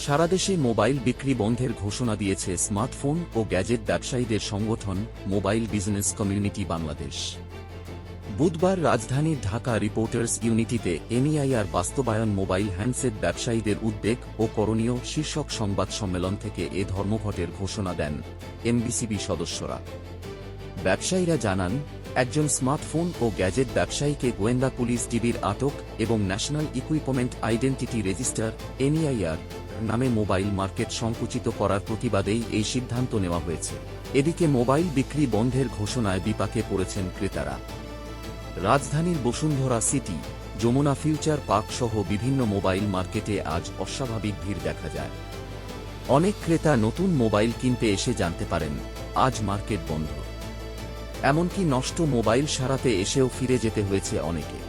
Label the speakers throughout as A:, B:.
A: সারা দেশে মোবাইল বিক্রি বন্ধের ঘোষণা দিয়েছে স্মার্টফোন ও গ্যাজেট ব্যবসায়ীদের সংগঠন মোবাইল বিজনেস কমিউনিটি বাংলাদেশ। বুধবার রাজধানীর ঢাকা রিপোর্টার্স ইউনিটিতে এনইআইআর বাস্তবায়ন মোবাইল হ্যান্ডসেট ব্যবসায়ীদের উদ্বেগ ও করণীয় শীর্ষক সংবাদ সম্মেলন থেকে এ ধর্মঘটের ঘোষণা দেন এমবিসিবি সদস্যরা। ব্যবসায়ীরা জানান, একজন স্মার্টফোন ও গ্যাজেট ব্যবসায়ীকে গোয়েন্দা পুলিশ ডিবির আটক এবং national equipment identity register NEIR নামে মোবাইল মার্কেট সংকুচিত করার প্রতিবাদেই এই সিদ্ধান্ত নেওয়া হয়েছে। এদিকে মোবাইল বিক্রি বন্ধের ঘোষণায় বিপাকে পড়েছেন ক্রেতারা। রাজধানীর Bashundhara city, Jamuna future park সহ বিভিন্ন মোবাইল মার্কেটে আজ অস্বাভাবিক ভিড় দেখা যায়। অনেক ক্রেতা নতুন মোবাইল কিনতে এসে জানতে পারেন আজ মার্কেট বন্ধ। এমনকি নষ্ট মোবাইল সারাতে এসেও ফিরে যেতে হয়েছে অনেকে।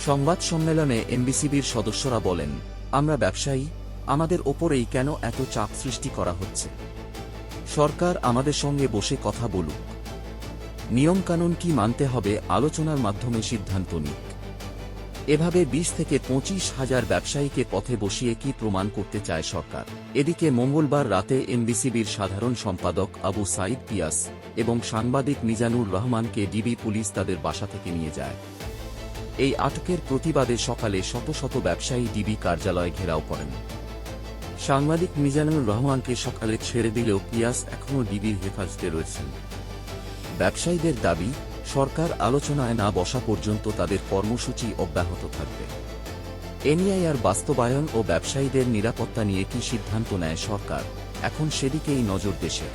A: সংবাদ সম্মেলনে এমবিসিবির সদস্যরা বলেন, আমরা ব্যবসায়ী, আমাদের ওপরেই কেন এত চাপ সৃষ্টি করা হচ্ছে? সরকার আমাদের সঙ্গে বসে কথা বলুক, নিয়মকানুন কি মানতে হবে আলোচনার মাধ্যমে সিদ্ধান্ত নিক। এভাবে 20 থেকে 25 হাজার ব্যবসায়ীকে পথে বসিয়ে কি প্রমাণ করতে চায় সরকার? এদিকে মঙ্গলবার রাতে এমবিসিবির সাধারণ সম্পাদক আবু সাইদ পিয়াস এবং সাংবাদিক মিজানুর রহমানকে ডিবি পুলিশ তাদের বাসা থেকে নিয়ে যায়। এই আটকের প্রতিবাদে সকালে শত শত ব্যবসায়ী ডিবি কার্যালয়ে ঘেরাও করেন। সাংবাদিক মিজানুর রহমানকে সকালে ছেড়ে দিলেও পিয়াস এখনও ডিবির হেফাজতে রয়েছেন। ব্যবসায়ীদের দাবি, সরকার আলোচনায় না বসা পর্যন্ত তাদের কর্মসূচি অব্যাহত থাকবে। এনইআইআর বাস্তবায়ন ও ব্যবসায়ীদের নিরাপত্তা নিয়ে কি সিদ্ধান্ত নেয় সরকার, এখন সেদিকেই নজর দেশের।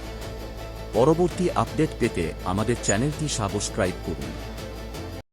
A: পরবর্তী আপডেট পেতে আমাদের চ্যানেলটি সাবস্ক্রাইব করুন।